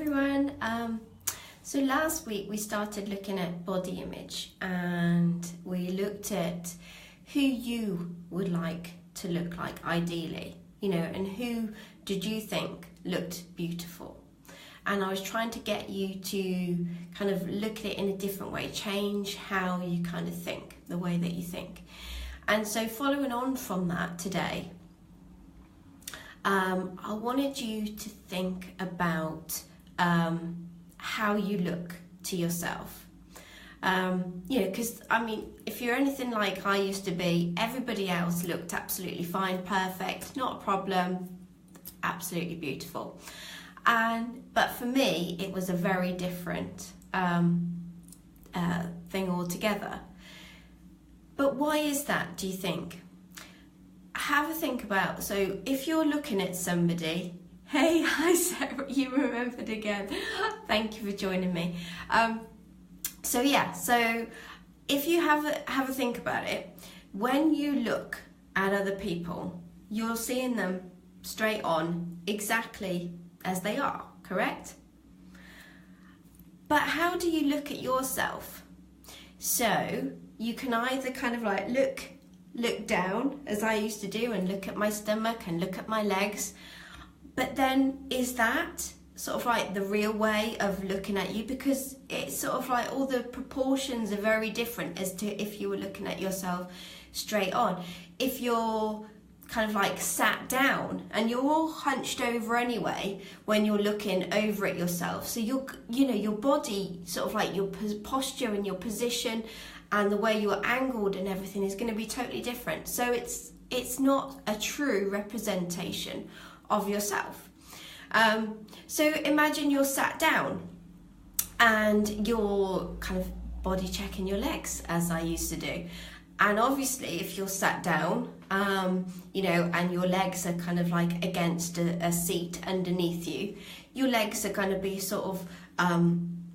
everyone. So last week we started looking at body image and we looked at who you would like to look like ideally, and who did you think looked beautiful. And I was trying to get you to kind of look at it in a different way, change how you kind of think, the way that you think. And so following on from that today, I wanted you to think about how you look to yourself. Because if you're anything like I used to be, everybody else looked absolutely fine, perfect, not a problem, absolutely beautiful. But for me, it was a very different thing altogether. But why is that, do you think? Have a think about, so if you're looking at somebody, hey, hi Sarah, you remembered again. Thank you for joining me. So if you have a think about it, when you look at other people, you're seeing them straight on exactly as they are, correct? But how do you look at yourself? So you can either kind of like look down, as I used to do, and look at my stomach and look at my legs. But then is that sort of like the real way of looking at you? Because it's sort of like all the proportions are very different as to if you were looking at yourself straight on. If you're kind of like sat down and you're all hunched over anyway when you're looking over at yourself, so your body, sort of like your posture and your position and the way you're angled and everything is going to be totally different. So it's not a true representation of yourself. So imagine you're sat down and you're kind of body checking your legs, as I used to do. And obviously if you're sat down, and your legs are kind of like against a seat underneath you, your legs are going to be sort of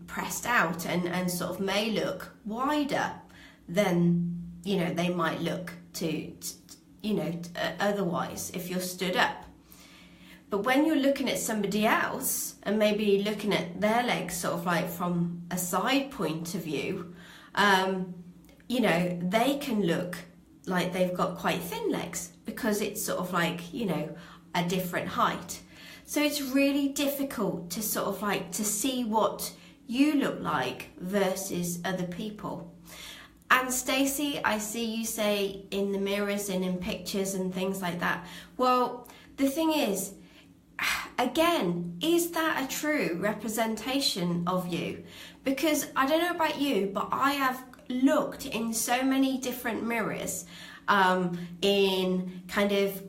pressed out and sort of may look wider than, they might look to otherwise if you're stood up. But when you're looking at somebody else and maybe looking at their legs sort of like from a side point of view, they can look like they've got quite thin legs because it's sort of like, a different height. So it's really difficult to sort of like to see what you look like versus other people. And Stacey, I see you say in the mirrors and in pictures and things like that. Well, the thing is, again, is that a true representation of you? Because I don't know about you, but I have looked in so many different mirrors, in kind of,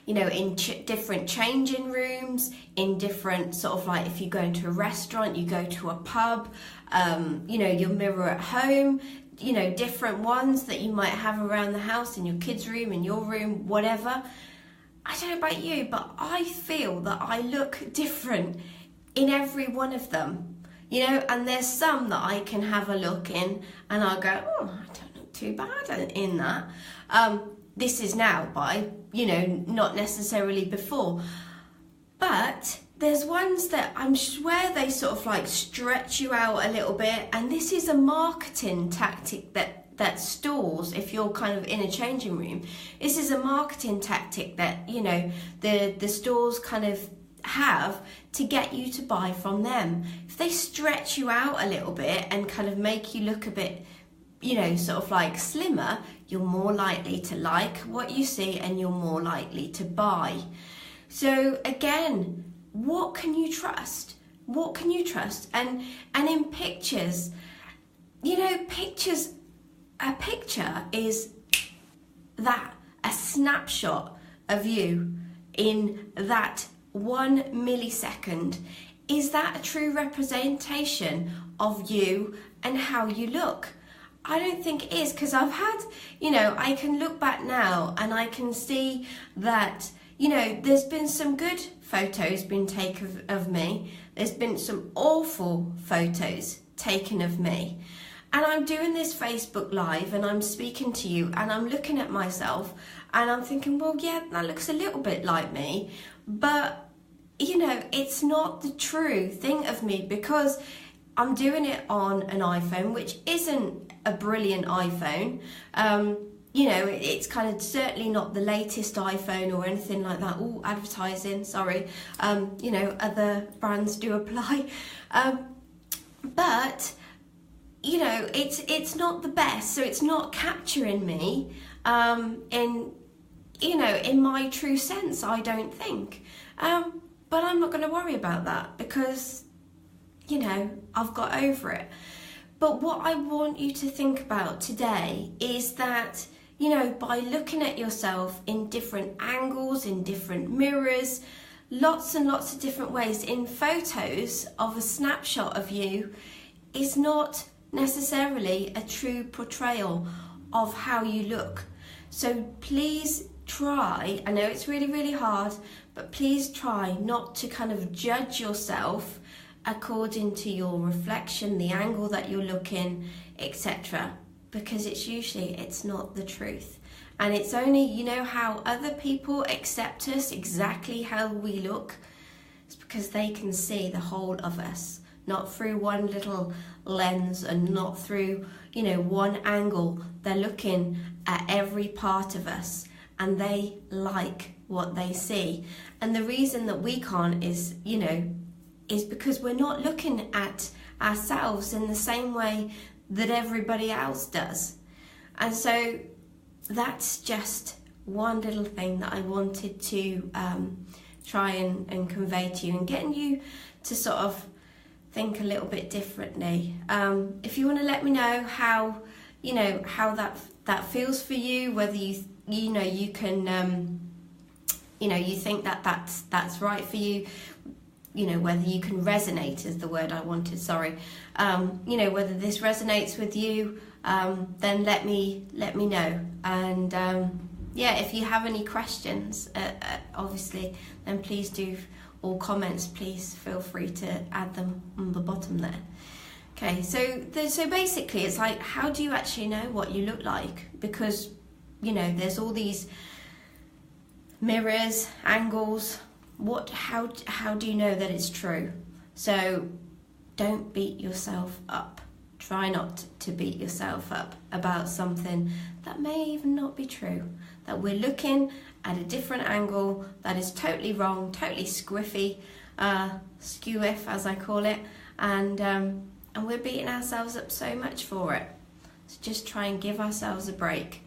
in different changing rooms, in different sort of like if you go into a restaurant, you go to a pub, your mirror at home, different ones that you might have around the house, in your kids' room, in your room, whatever. I don't know about you, but I feel that I look different in every one of them, and there's some that I can have a look in and I'll go, oh, I don't look too bad in that. This is now by, not necessarily before. But there's ones that I'm swear they sort of like stretch you out a little bit, and this is a marketing tactic that stores, if you're kind of in a changing room, this is a marketing tactic that, the stores kind of have to get you to buy from them. If they stretch you out a little bit and kind of make you look a bit, sort of like slimmer, you're more likely to like what you see and you're more likely to buy. So again, what can you trust? What can you trust? And in pictures, a picture is a snapshot of you in that 1 millisecond. Is that a true representation of you and how you look? I don't think it is, because I've had, I can look back now and I can see that, there's been some good photos being taken of me. There's been some awful photos taken of me. And I'm doing this Facebook Live and I'm speaking to you and I'm looking at myself and I'm thinking, well, yeah, that looks a little bit like me. But you know, it's not the true thing of me, because I'm doing it on an iPhone, which isn't a brilliant iPhone. You know, it's kind of certainly not the latest iPhone or anything like that. Oh, advertising, sorry. You know, other brands do apply. But, you know, it's not the best, so it's not capturing me in, you know, in my true sense, I don't think. But I'm not going to worry about that, because, you know, I've got over it. But what I want you to think about today is that, you know, by looking at yourself in different angles, in different mirrors, lots and lots of different ways, in photos of a snapshot of you, is not necessarily a true portrayal of how you look. So please try, I know it's really, really hard, but please try not to kind of judge yourself according to your reflection, the angle that you're looking, etc. Because it's not the truth. And it's only, you know, how other people accept us exactly how we look, it's because they can see the whole of us, not through one little lens and not through, you know, one angle. They're looking at every part of us, and they like what they see. And the reason that we can't is, you know, is because we're not looking at ourselves in the same way that everybody else does. And so that's just one little thing that I wanted to try and convey to you, and getting you to sort of think a little bit differently. If you want to let me know how, you know, how that feels for you, whether you know, you can, you know, you think that that's right for you, you know, whether you can resonate is the word I wanted, sorry. You know, whether this resonates with you, then let me know. And yeah, if you have any questions, obviously, then please do, or comments, please feel free to add them on the bottom there. Okay, so basically it's like, how do you actually know what you look like? Because, you know, there's all these mirrors, angles. How do you know that it's true? So don't beat yourself up. Try not to beat yourself up about something that may even not be true, that we're looking at a different angle that is totally wrong, totally squiffy, skew-iff as I call it, and we're beating ourselves up so much for it. So just try and give ourselves a break.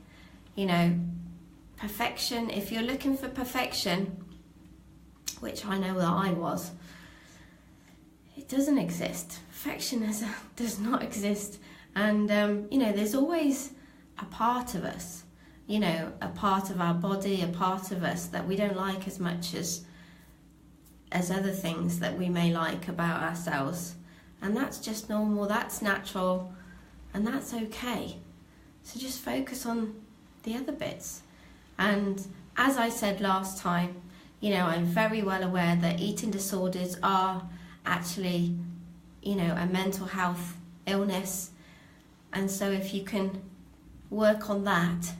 You know, perfection, if you're looking for perfection, which I know that I was, it doesn't exist. Perfectionism does not exist. And, you know, there's always a part of us, you know, a part of our body, a part of us that we don't like as much as other things that we may like about ourselves. And that's just normal, that's natural, and that's okay. So just focus on the other bits. And as I said last time, you know, I'm very well aware that eating disorders are actually, you know, a mental health illness. And so if you can work on that,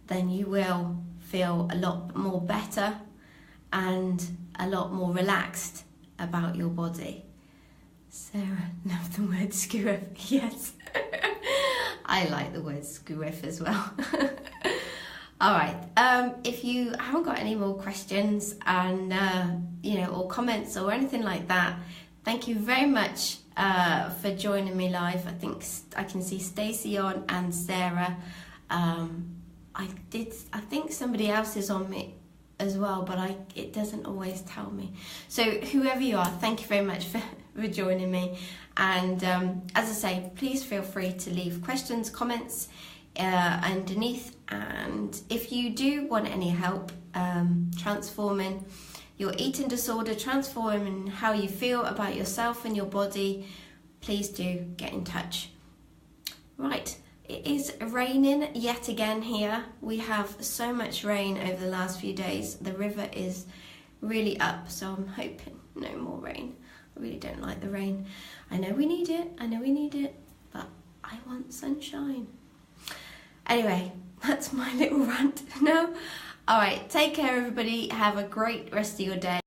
then you will feel a lot more better and a lot more relaxed about your body. Sarah, love the word screw-iff. Yes. I like the word screw-iff as well. All right, if you haven't got any more questions and, you know, or comments or anything like that, thank you very much for joining me live. I think I can see Stacey on and Sarah. I think somebody else is on me as well, but it doesn't always tell me. So whoever you are, thank you very much for joining me. And as I say, please feel free to leave questions, comments underneath. And if you do want any help transforming your eating disorder, transforming how you feel about yourself and your body, please do get in touch. Right, it is raining yet again here. We have so much rain over the last few days. The river is really up, so I'm hoping no more rain. I really don't like the rain. I know we need it, but I want sunshine. Anyway, that's my little rant now. All right, take care everybody. Have a great rest of your day.